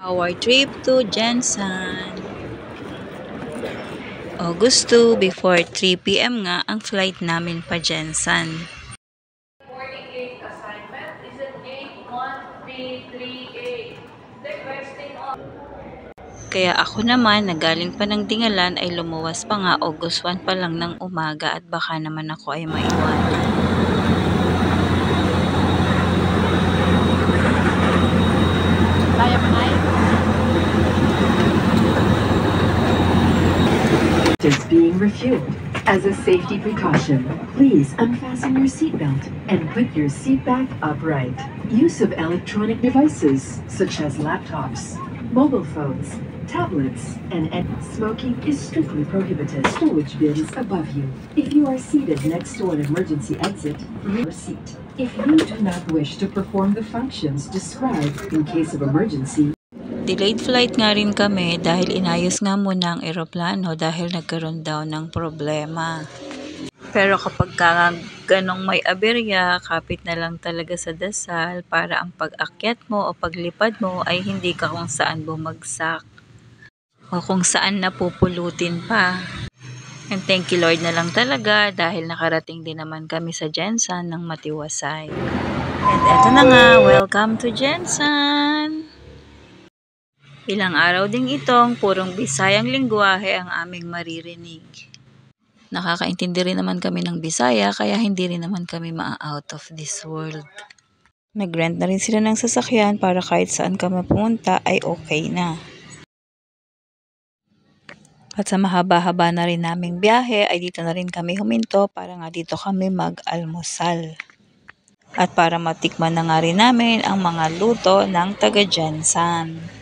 Our trip to Jensan. August 2, before 3 p.m. nga ang flight namin pa Jensan. Morning 8 assignment is it 81338. Requesting all. Kaya ako naman, nagaling pa ng Dingalan ay lumuwas pa nga August 1 pa lang ng umaga at baka naman ako ay maiwanan. Is being refueled. As a safety precaution, please unfasten your seatbelt and put your seat back upright. Use of electronic devices such as laptops, mobile phones, tablets, and smoking is strictly prohibited. Storage bins above you. If you are seated next to an emergency exit, leave your seat. If you do not wish to perform the functions described in case of emergency, Delayed flight nga rin kami dahil inayos nga muna ang eroplano dahil nagkaroon daw ng problema. Pero kapag ganong may aberya, kapit na lang talaga sa dasal para ang pag-akyat mo o paglipad mo ay hindi ka kung saan bumagsak o kung saan napupulutin pa. And thank you Lord na lang talaga dahil nakarating din naman kami sa Jensan ng matiwasay. And eto na nga, welcome to Jensan! Ilang araw ding itong purong Bisayang lingwahe ang aming maririnig. Nakakaintindi rin naman kami ng Bisaya kaya hindi rin naman kami ma-out of this world. Nag-rent na rin sila ng sasakyan para kahit saan kami pumunta ay okay na. At sa mahaba-haba na rin naming biyahe ay dito na rin kami huminto para nga dito kami mag-almusal. At para matikman na nga rin namin ang mga luto ng taga Jensan.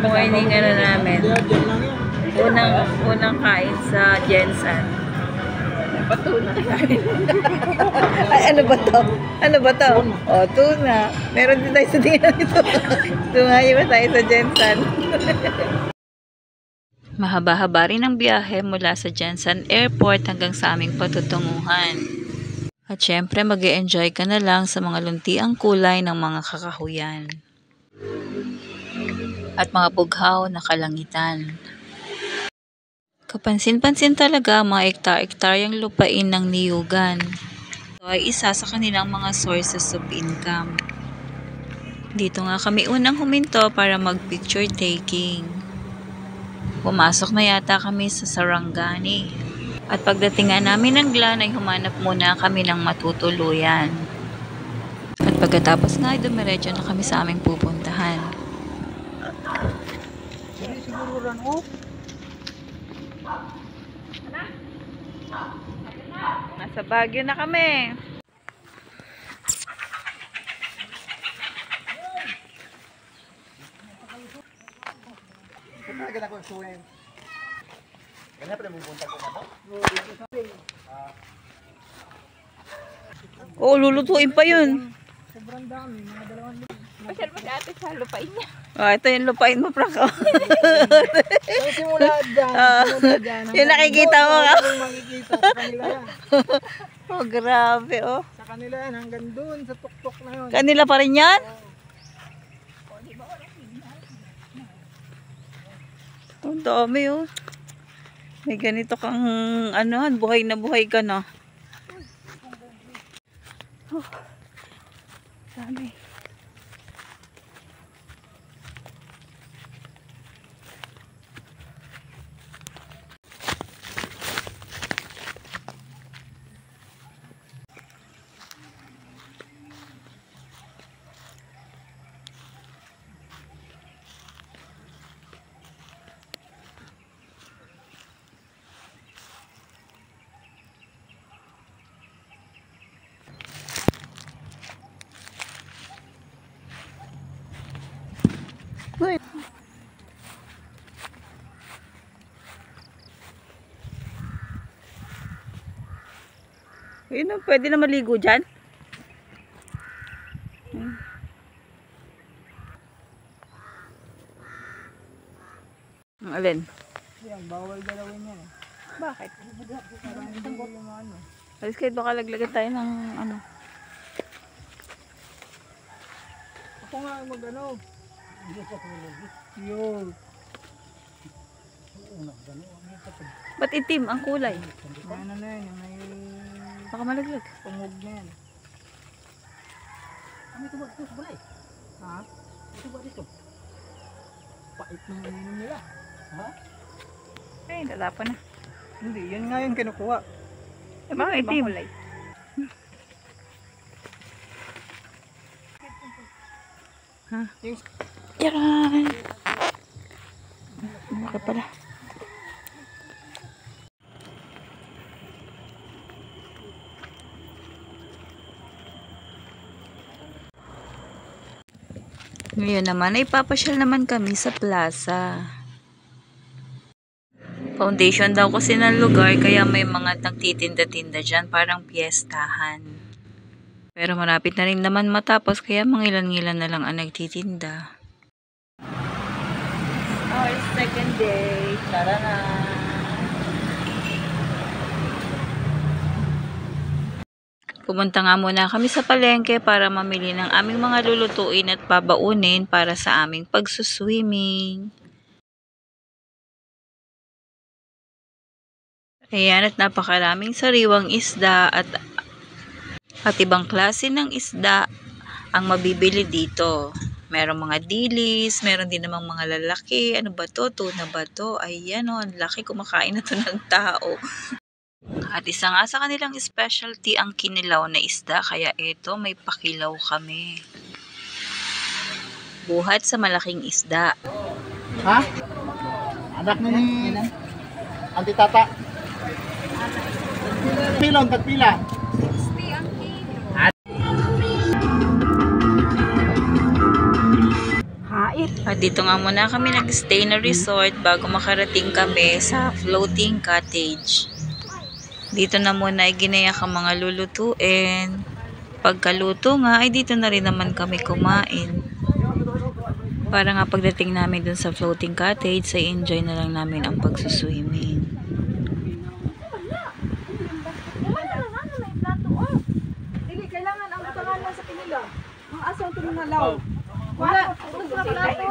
Morning ano namin. Unang kain sa Jensan. Patuna kain. Ay, ano ba to? Ano ba to? O, tuna. Meron din tayo sa tingnan ito. Tumayo ba tayo sa Jensan? Mahaba-haba rin ang biyahe mula sa Jensan Airport hanggang sa aming patutunguhan. At syempre mag-e-enjoy ka na lang sa mga luntiang kulay ng mga kakahuyan. At mga bughaw na kalangitan. Kapansin-pansin talaga mga ektar-ektaryang lupain ng niyugan. Ito ay isa sa kanilang mga sources of income. Dito nga kami unang huminto para mag-picture taking. Pumasok na yata kami sa Sarangani. At pagdating nga namin ng Glan ay humanap muna kami ng matutuluyan. At pagkatapos nga ay dumiretso na kami sa aming pupuntahan. Nasa Baguio na kami. Oh, lulutuin pa yun. Sobrang dami, mga 2,000. Masyal mo si ate sa lupain niya. Oh, ito yung lupain mo, Frank. So, simula dyan. Yung nakikita mo ka. Makikita sa kanila yan. Oh, grabe, oh. Sa kanila yan, hanggang dun, sa tuktok na yun. Kanila pa rin yan? Ang dami, oh. May ganito kang, ano, buhay na buhay ka na. Oh, dami. Uy. Ayun, pwede na maligo dyan. Ang alin? Yan, bawal galawin yan. Bakit? Alis kahit baka laglagan tayo ng ano. Ako nga mag-ano. Yun. Ba't itim ang kulay? Ano na yun, yung may Baka malaglag. tungog na yan. Ano ito ba? Ito sa balay. Ha? Ito ba dito? Pait ng ininom nila. Ha? Ay, tatapon na. Hindi, yun nga yung kinukuha. Eh, baka itim. kulay. Ha? Yung Yaran! Okay pala. Ngayon naman ay papasyal naman kami sa plaza. Foundation daw kasi ng lugar kaya may mga nagtitinda-tinda dyan, parang piyestahan. Pero malapit na rin naman matapos kaya mangilan-ngilan na lang ang nagtitinda. Our second day. Tara na! Pumunta nga muna kami sa palengke para mamili ng aming mga lulutuin at babaunin para sa aming pagsuswimming. Ayan, at napakaraming sariwang isda at ibang klase ng isda ang mabibili dito. Merong mga dilis, meron din namang mga lalaki. Ano ba to? Tuna ba to? Ayan o, ang laki, kumakain na to ng tao. At isa nga sa kanilang specialty ang kinilaw na isda, kaya ito may pakilaw kami. Buhat sa malaking isda. Ha? Anak ni Auntie Tata. Pilon, tagpila. Hait. At dito nga muna kami nag-stay na resort bago makarating kami sa floating cottage. Dito na muna ay ginayak ang mga lulutuin. Pagkaluto nga ay dito na rin naman kami kumain. Para nga pagdating namin dun sa floating cottage ay enjoy na lang namin ang pagsuswimming. Dili, kailangan ang utangan lang sa kanila. Ang asang tumingalaw. Wala. Ito sa plato.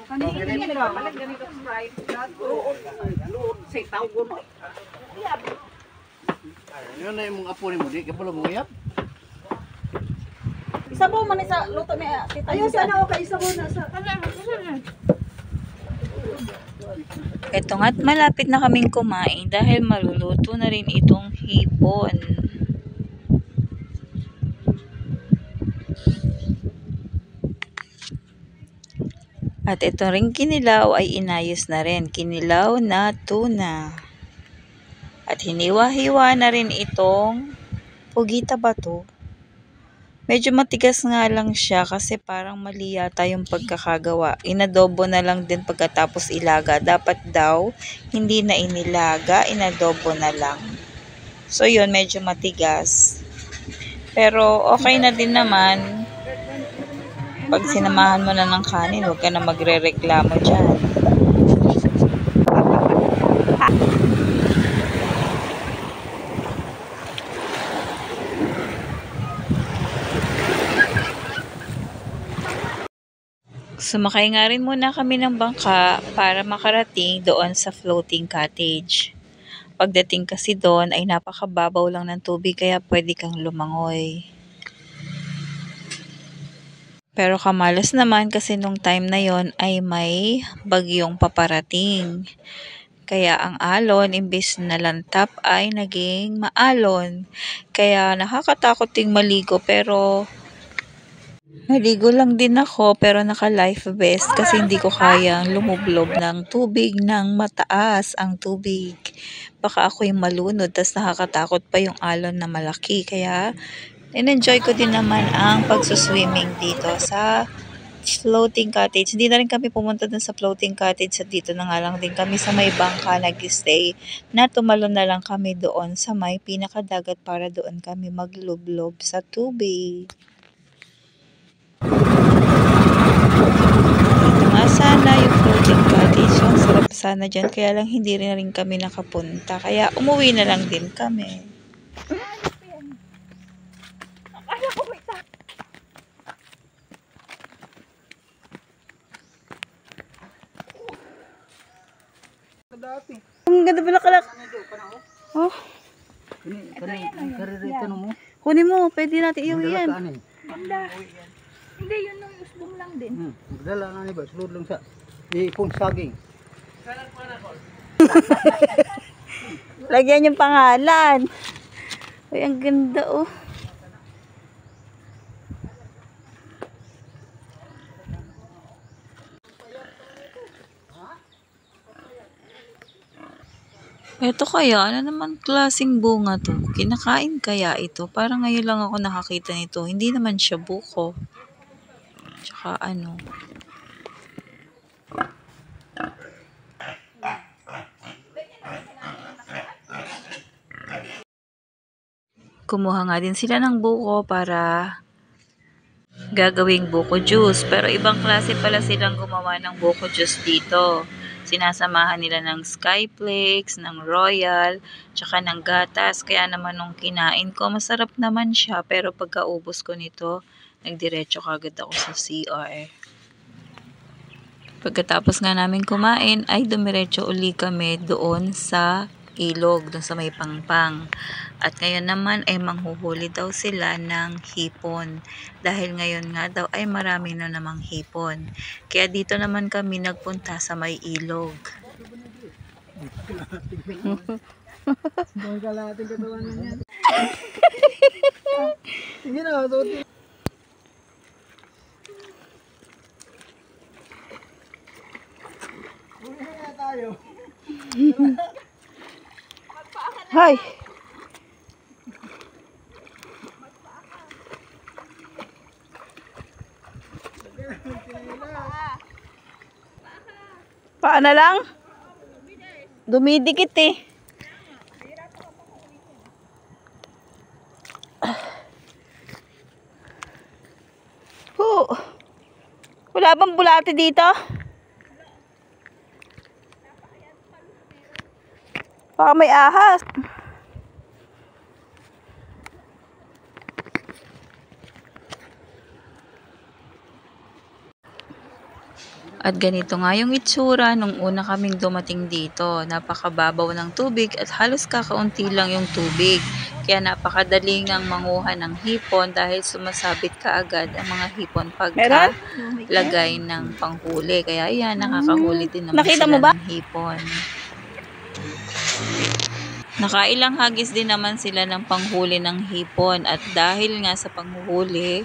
Kanina ka. Palag ganito Sprite. Say tawgo mo. Yun na yung mga apo ni mo. Di ka pala mo uyap. Isabaw man sa luto ni tita. Ayun sana okay isabaw na sa. Eto nga't malapit na kaming kumain dahil maluluto na rin itong hipon. At ito ring kinilaw ay inayos na rin. Kinilaw na tuna. At hiniwa-hiwa na rin itong pugita ba to? Medyo matigas nga lang siya kasi parang mali yata yung pagkakagawa. Inadobo na lang din pagkatapos ilaga. Dapat daw hindi na inilaga, inadobo na lang. So yun, medyo matigas. Pero okay na din naman. Pag sinamahan mo na ng kanin, huwag ka na magre-reklamo dyan. Sumakay nga rin muna kami ng bangka para makarating doon sa floating cottage. Pagdating kasi doon ay napakababaw lang ng tubig kaya pwede kang lumangoy. Pero kamalas naman kasi nung time na yon ay may bagyong paparating. Kaya ang alon, imbis na lantap ay naging maalon. Kaya nakakatakot ding maligo pero naligo lang din ako pero naka-life vest kasi hindi ko kayang lumublob ng tubig ng mataas ang tubig. Baka ako'y malunod tas nakakatakot pa yung alon na malaki. Kaya in-enjoy ko din naman ang pagsuswimming dito sa floating cottage. Hindi na rin kami pumunta dun sa floating cottage at dito na nga lang din kami sa may bangka nag-stay na tumalon na lang kami doon sa may pinakadagat para doon kami maglublob sa tubig. Ito nga sana yung floating cottage. Ang sarap sana dyan. Kaya lang hindi rin kami nakapunta. Kaya umuwi na lang din kami. Akala ko may ta. Ang ganda pala kalak. Oh, Karerito mo. kunin mo. Pwede natin iuwi yan. Ano? Hindi, yun yung usbong lang din. Dala na ni ba? Sulod lang sa ipon saging. Lagyan yung pangalan. Uy, ang ganda oh. Eto kaya, ano naman klaseng bunga to? Kinakain kaya ito? Parang ngayon lang ako nakakita nito. Hindi naman siya buko. Tsaka ano. Kumuha nga din sila ng buko para gagawing buko juice. Pero ibang klase pala silang gumawa ng buko juice dito. Sinasamahan nila ng Skyflakes, ng Royal, tsaka ng gatas. Kaya naman nung kinain ko, masarap naman siya. Pero pagkaubos ko nito, nagdiretso kagad ako sa CR. Pagkatapos nga namin kumain, ay dumiretso uli kami doon sa ilog, doon sa may pangpang. At ngayon naman ay manghuhuli daw sila ng hipon. Dahil ngayon nga daw ay marami na namang hipon. Kaya dito naman kami nagpunta sa may ilog. Sige na, suot. Hay. Paano lang? Dumidikit eh. Wala bang bulate dito? Baka may ahas. At ganito nga yung itsura nung una kaming dumating dito. Napakababaw ng tubig at halos kakaunti lang yung tubig. Kaya napakadali ngang manguha ng hipon dahil sumasabit kaagad ang mga hipon pagka lagay ng panghuli. Kaya yan, nakakahuli din naman Nakita sila mo ba? ng hipon. Nakailang hagis din naman sila ng panghuli ng hipon. At dahil nga sa panghuhuli,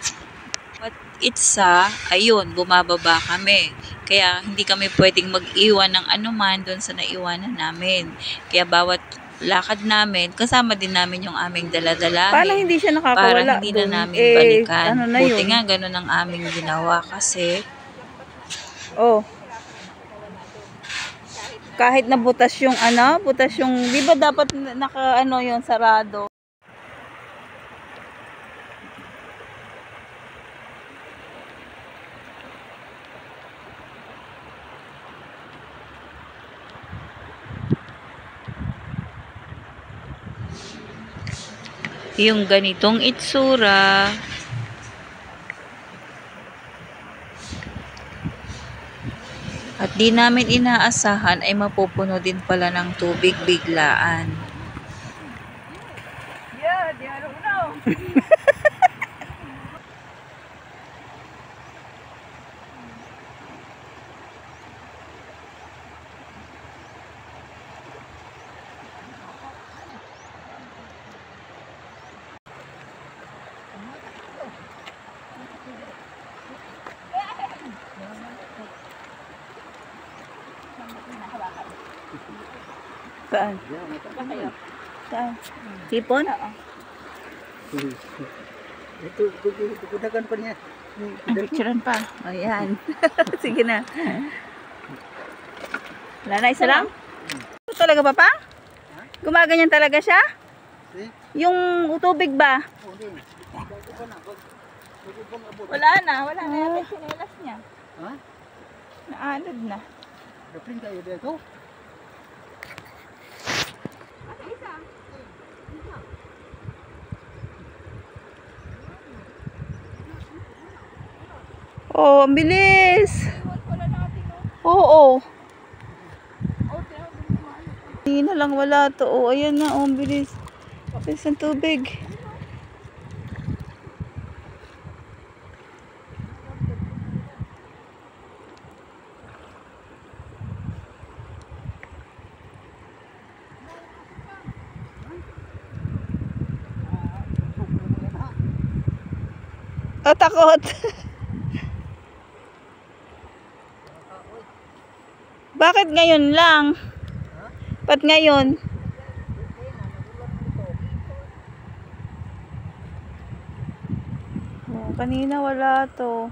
itsa, ayun, bumababa kami. Kaya hindi kami pwedeng mag-iwan ng anuman doon sa naiwanan namin. Kaya bawat lakad namin, kasama din namin yung aming daladalahin. Paano hindi siya nakakawala? Para hindi na namin Eh, balikan. ano na Buti yun? nga, ganun ang aming ginawa kasi Oh. Kahit na butas yung butas yung, di ba dapat naka yung sarado? yung ganitong itsura. At di namin inaasahan ay mapupuno din pala ng tubig biglaan. Yeah, I don't know. Saan? Saan? Hipon? Oo. Ito, kudagan pa niya. Picturean pa. Ayan. Sige na. Wala na, isa lang? Ito talaga ba pa? Gumaganyan talaga siya? Yung tubig ba? Wala na yata yung sinelas niya. Ha? Naanod na. Kapring kayo dito? Oh, ang bilis. Oo. Hindi na lang wala to. Oh, ayan na. Oh, ang bilis. Bilis ng tubig. Oh, takot. Bakit ngayon lang? Ba't ngayon? Oh, kanina wala to.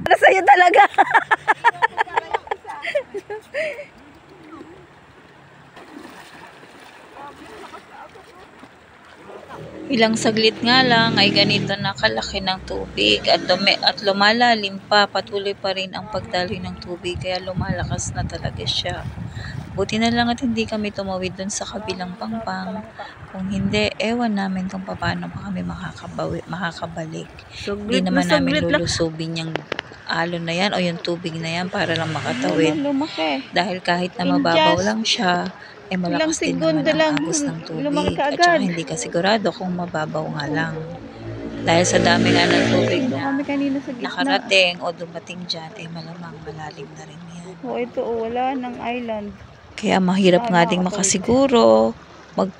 Para sa'yo talaga. Ilang saglit nga lang ay ganito na kalaki ng tubig at lumalalim pa, patuloy pa rin ang pagdaloy ng tubig kaya lumalakas na talaga siya. Buti na lang at hindi kami tumawid dun sa kabilang pangpang. Kung hindi, ewan namin kung paano pa kami makakabalik. Hindi naman namin lulusubin yung alon na yan o yung tubig na yan para lang makatawid. Dahil kahit na mababaw lang siya, eh malakas din naman ang agos ng tubig at saka hindi ka sigurado kung mababaw nga lang. Dahil sa dami nga ng tubig na nakarating o dumating dyan, eh malamang malalim na rin yan. Oh, ito, wala ng island. Kaya mahirap nga ding makasiguro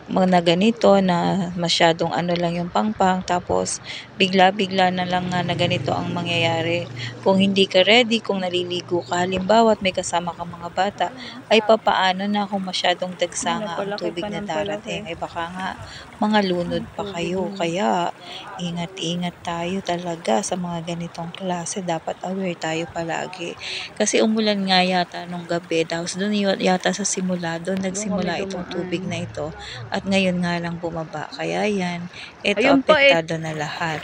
na ganito na masyadong ano lang yung pangpang tapos bigla-bigla na lang nga na ganito ang mangyayari. Kung hindi ka ready, kung naliligo ka halimbawa at may kasama kang mga bata, ay papaano na kung masyadong dagsa nga ang tubig na darating. Ay baka nga mga lunod pa kayo. Kaya ingat-ingat tayo talaga sa mga ganitong klase. Dapat aware tayo palagi. Kasi umulan nga yata nung gabi. Tapos doon yata sa simula, doon nagsimula itong tubig na ito. At ngayon nga lang bumaba. Kaya yan, ito apektado na lahat.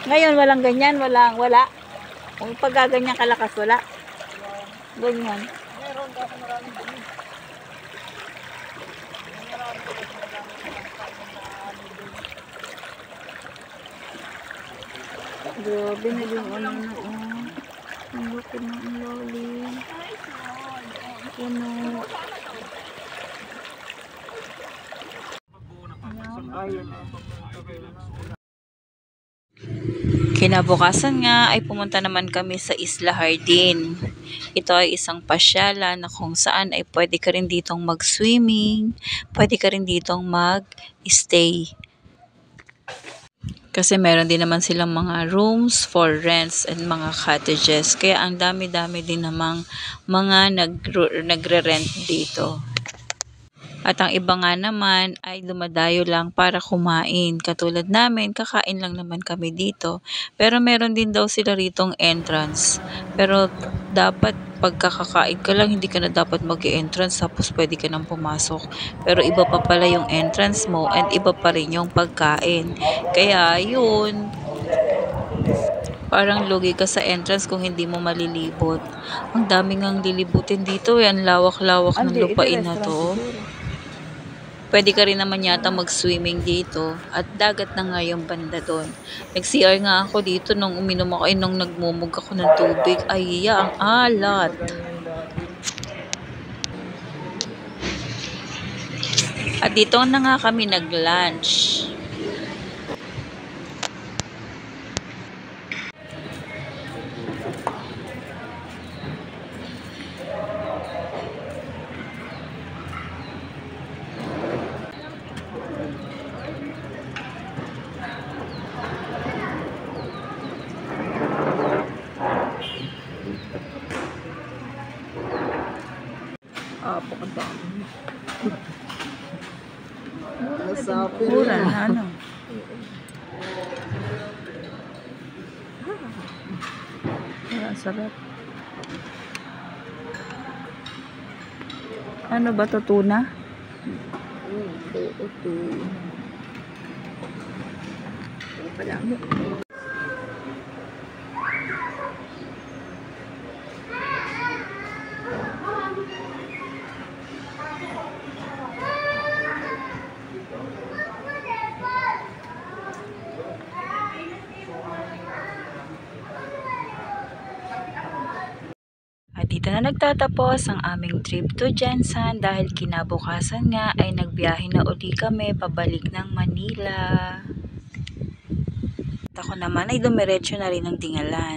Ngayon, walang ganyan, wala. Kung pagkaganyan kalakas, wala. Ganyan. Grabe na yung ano na, ang laki ng ilalim. Puno. Kinabukasan nga ay pumunta naman kami sa Isla Hardin. Ito ay isang pasyalan na kung saan ay pwede ka rin ditong mag-swimming, pwede ka rin ditong mag-stay. Kasi meron din naman silang mga rooms for rents and mga cottages. Kaya ang dami-dami din namang mga nagre-rent dito. At ang iba nga naman ay dumadayo lang para kumain. Katulad namin, kakain lang naman kami dito. Pero meron din daw sila ritong entrance. Pero dapat pagkakakain ka lang, hindi ka na dapat mag-entrance tapos pwede ka nang pumasok. Pero iba pa pala yung entrance mo and iba pa rin yung pagkain. Kaya yun, parang lugi ka sa entrance kung hindi mo malilibot. Ang daming ang lilibutin dito. Ang lawak-lawak ng lupain na to. Pwede ka rin naman yata mag-swimming dito. At dagat na nga yung banda doon. Nag-CR nga ako dito nung uminom ako. Nung nagmumug ako ng tubig. Ay, ang alat. At dito na nga kami nag-lunch. Mura na ano. Sarap. Ano ba to, tuna? dito na nagtatapos ang aming trip to Jensan dahil kinabukasan nga ay nagbiyahe na uli kami pabalik ng Manila. At ako naman ay dumiretso na rin ng Dingalan.